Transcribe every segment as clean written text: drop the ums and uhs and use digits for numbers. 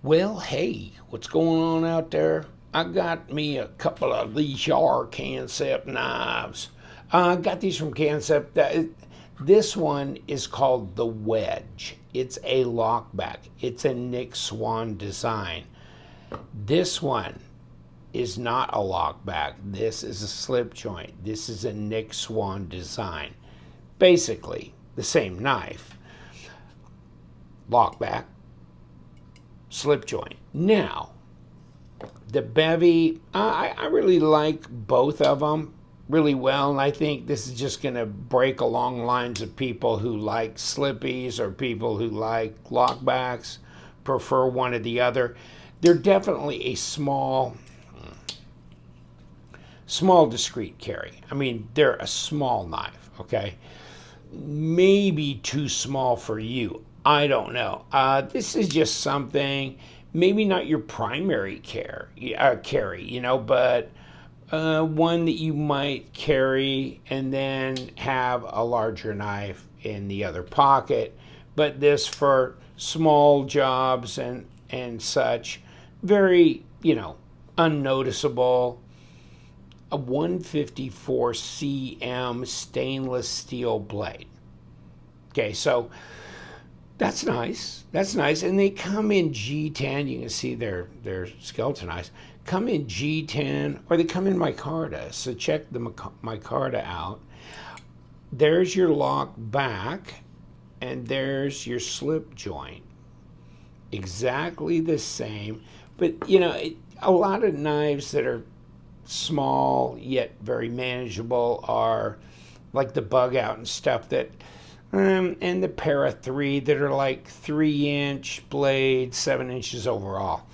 Well, hey, what's going on out there? I got me a couple of these yar Kansept knives. I got these from Kansept. This one is called the Wedge. It's a lockback. It's a Swan design. This one is not a lockback. This is a slip joint. This is a Swan design. Basically, the same knife. Lockback, slip joint. Now, the Bevy, I really like both of them really well, and I think this is just going to break along lines of people who like slippies or people who like lockbacks, prefer one or the other. They're definitely a small discreet carry. I mean, they're a small knife, okay? Maybe too small for you. I don't know. This is just something, maybe not your primary carry, but one that you might carry and then have a larger knife in the other pocket. But this for small jobs and such, very, unnoticeable. A 154 cm stainless steel blade. Okay, so that's nice. That's nice. And they come in G10. You can see their skeletonized. Come in G10 or they come in micarta. So check the micarta out. There's your lock back and there's your slip joint. Exactly the same. But, a lot of knives that are small yet very manageable are like the bug out and stuff that and the Para 3 that are like 3-inch blades, 7 inches overall.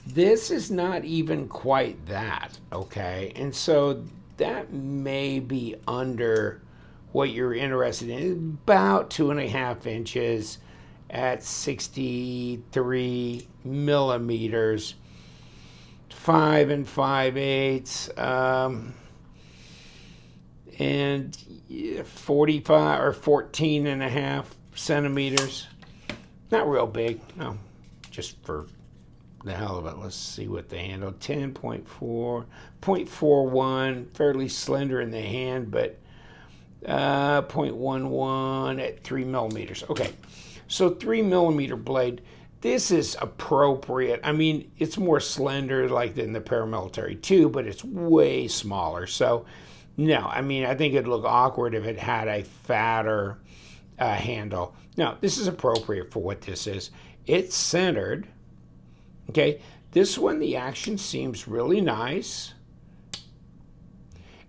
This is not even quite that, okay? And so that may be under what you're interested in. About 2.5 inches at 63 millimeters, 5 5/8, and 45 or 14.5 centimeters. Not real big, no, just for the hell of it. Let's see what they handle. 10.4, 0.41, fairly slender in the hand, but 0.11 at 3 millimeters. Okay, so 3 millimeter blade. This is appropriate. I mean, it's more slender like than the paramilitary too, but it's way smaller. So, no, I mean, I think it'd look awkward if it had a fatter handle. No, this is appropriate for what this is. It's centered. Okay, this one, the action seems really nice.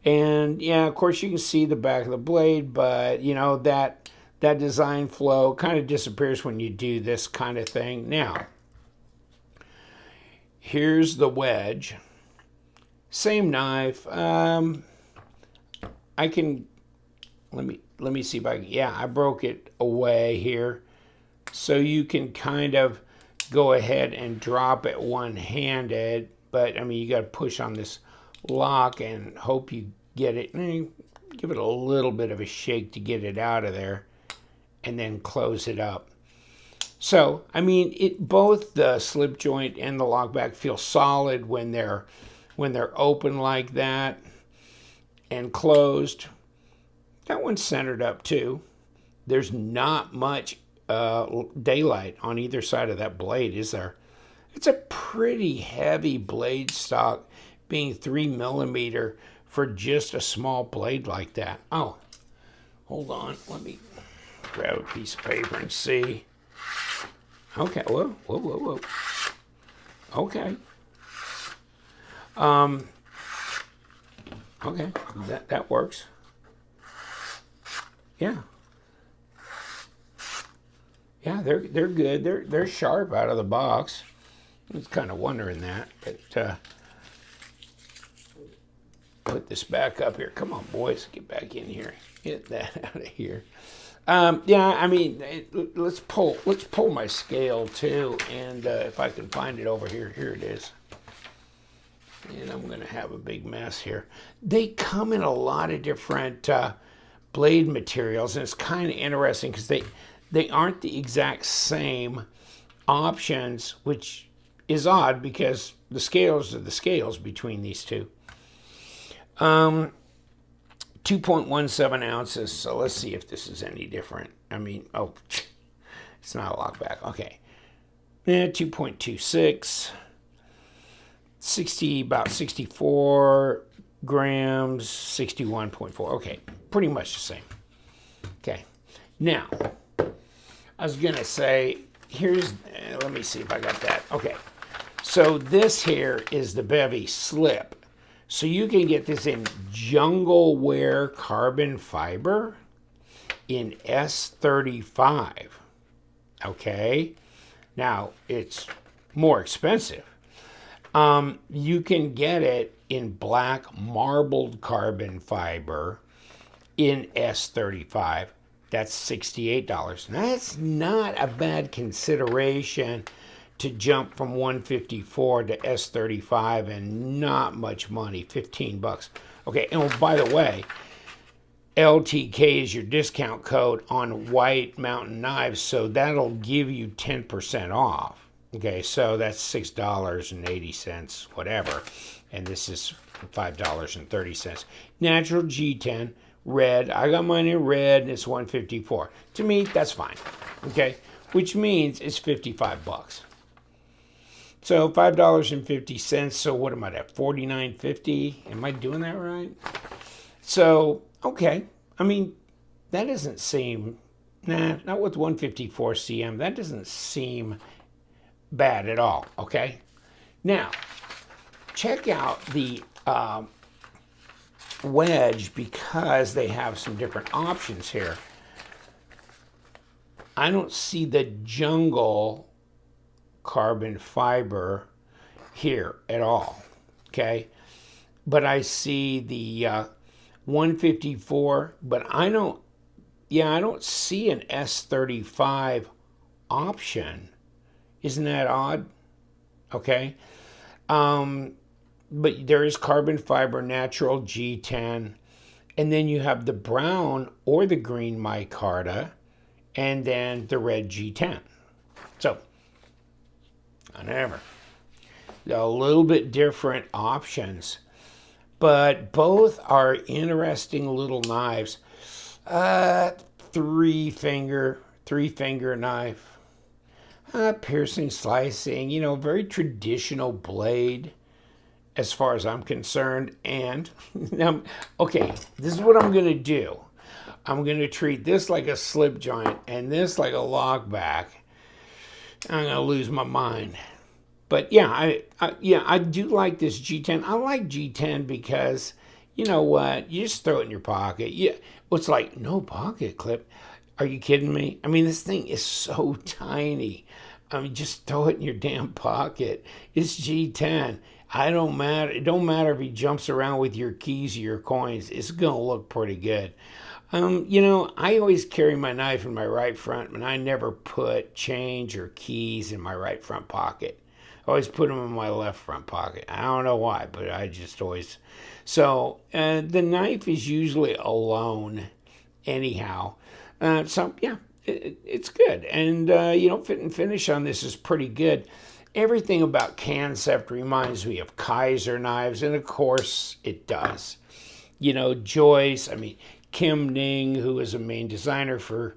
And yeah, of course you can see the back of the blade, but that design flow kind of disappears when you do this kind of thing. Now, here's the Wedge. Same knife. I can, let me see if I can, yeah, I broke it away here. So you can kind of go ahead and drop it one-handed, but I mean, you got to push on this lock and hope you get it. Give it a little bit of a shake to get it out of there, and then close it up. So, I mean, both the slip joint and the lockback feel solid when they're open like that and closed. That one's centered up too. There's not much daylight on either side of that blade, is there? It's a pretty heavy blade stock, being 3 millimeter for just a small blade like that. Oh, hold on. Let me grab a piece of paper and see. Okay. Whoa. Okay. Okay. That works. Yeah. Yeah, they're good. They're sharp out of the box. I was kind of wondering that, but put this back up here. Come on, boys, get back in here. Get that out of here. Yeah, I mean, let's pull my scale too, and if I can find it over here, here it is. And I'm going to have a big mess here. They come in a lot of different blade materials, and it's kind of interesting because they aren't the exact same options, which is odd because the scales are the scales between these two. 2.17 ounces. So let's see if this is any different. I mean, oh, it's not a lockback. Okay. 2.26. About 64 grams, 61.4. Okay, pretty much the same. Okay. Now, I was going to say, let me see if I got that. Okay. So this here is the Bevy slip. So you can get this in jungle wear carbon fiber in S35. Okay. Now, it's more expensive. You can get it in black marbled carbon fiber in S35. That's $68. That's not a bad consideration to jump from 154 to S35 and not much money, 15 bucks. Okay, and by the way, LTK is your discount code on White Mountain knives, so that'll give you 10% off. Okay, so that's $6.80, whatever, and this is $5.30. Natural G10, red. I got mine in red, and it's 154. To me, that's fine. Okay, which means it's 55 bucks. So $5.50. So what am I at? $49.50. Am I doing that right? So okay. I mean, that doesn't seem not with 154 cm. That doesn't seem bad at all. Okay. Now, check out the Wedge because they have some different options here. I don't see the jungle carbon fiber here at all, okay? But I see the 154, but I don't see an S35 option. Isn't that odd? Okay. But there is carbon fiber, natural G10, and then you have the brown or the green micarta, and then the red G10. So, whatever. A little bit different options, but both are interesting little knives. Three finger knife, piercing, slicing. Very traditional blade, as far as I'm concerned. And okay, this is what I'm gonna do. I'm gonna treat this like a slip joint and this like a lockback. I'm gonna lose my mind. But yeah, I do like this G10. I like G10 because you know what? You just throw it in your pocket. It's like no pocket clip. Are you kidding me? I mean, this thing is so tiny. I mean, just throw it in your damn pocket. It's G10. It don't matter if he jumps around with your keys or your coins. It's gonna look pretty good. I always carry my knife in my right front, and I never put change or keys in my right front pocket. I always put them in my left front pocket. I don't know why, but I just always. So the knife is usually alone, anyhow. It's good, and fit and finish on this is pretty good. Everything about Kansept reminds me of Kaiser knives, and of course it does. Joyce. I mean, Kim Ning, who is a main designer for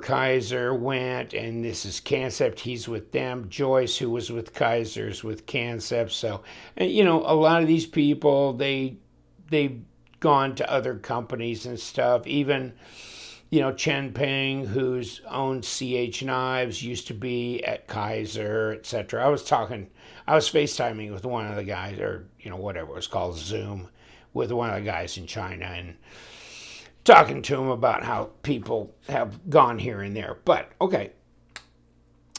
Kaiser, went, and this is Kansept. He's with them. Joyce, who was with Kaiser's with Kansept. So, a lot of these people, they've gone to other companies and stuff. Even, Chen Peng, who's owned CH Knives, used to be at Kaiser, etc. I was FaceTiming with one of the guys, or, whatever it was called, Zoom, with one of the guys in China, and talking to him about how people have gone here and there. But, okay.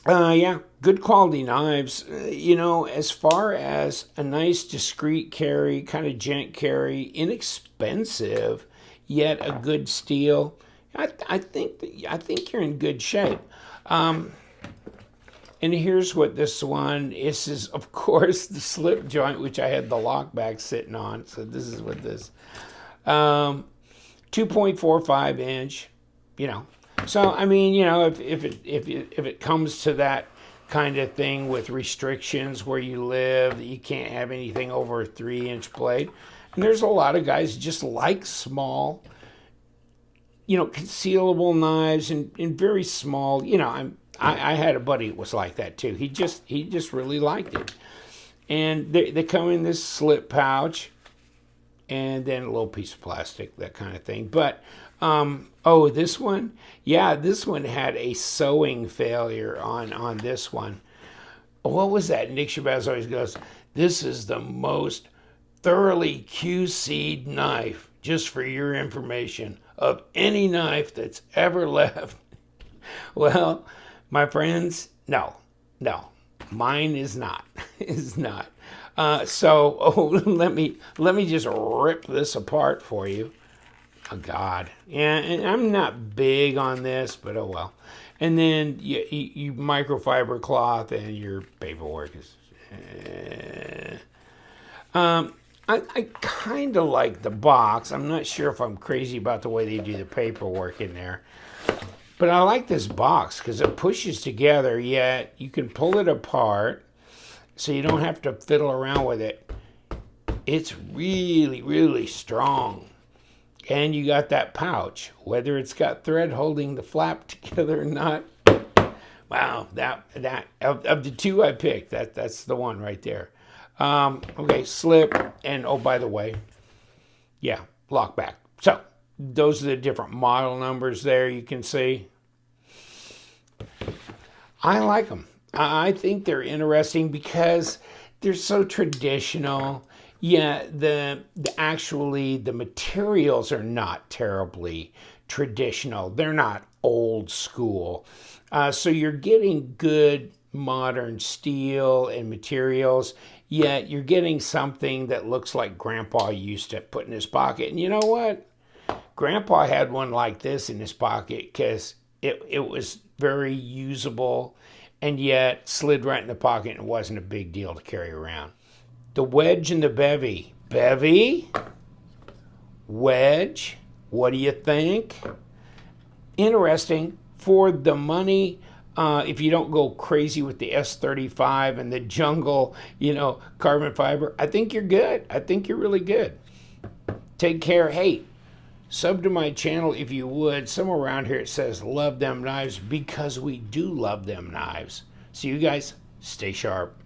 Good quality knives. As far as a nice, discreet carry, kind of gent carry, inexpensive, yet a good steel, I think you're in good shape. And here's what this one is, of course, the slip joint, which I had the lockback sitting on. So this is what this 2.45 inch, So I mean, if it comes to that kind of thing with restrictions where you live, that you can't have anything over a 3-inch blade. And there's a lot of guys just like small, concealable knives and very small. I had a buddy that was like that too. He just really liked it. And they come in this slip pouch, and then a little piece of plastic, that kind of thing. But this one, this one had a sewing failure on this one. What was that? Nick Shabazz always goes, "This is the most thoroughly QC'd knife, just for your information, of any knife that's ever left." Well, my friends, no, mine is not. Is not. Let me just rip this apart for you. Oh God, yeah, and I'm not big on this, but oh well. And then you microfiber cloth, and your paperwork is. I kind of like the box. I'm not sure if I'm crazy about the way they do the paperwork in there. But I like this box because it pushes together, yet you can pull it apart so you don't have to fiddle around with it. It's really, really strong. And you got that pouch, whether it's got thread holding the flap together or not. Wow, that of the two I picked, that's the one right there. Okay, slip, and oh, by the way, lockback. So those are the different model numbers there you can see. I like them. I think they're interesting because they're so traditional. Yeah, the materials are not terribly traditional. They're not old school. So you're getting good modern steel and materials, yet you're getting something that looks like Grandpa used to put in his pocket. And you know what? Grandpa had one like this in his pocket because it was very usable and yet slid right in the pocket and wasn't a big deal to carry around. The Wedge and the Bevy. Bevy? Wedge? What do you think? Interesting. For the money, if you don't go crazy with the S35 and the jungle, carbon fiber, I think you're good. I think you're really good. Take care. Hey, sub to my channel if you would. Somewhere around here it says love them knives, because we do love them knives. So you guys stay sharp.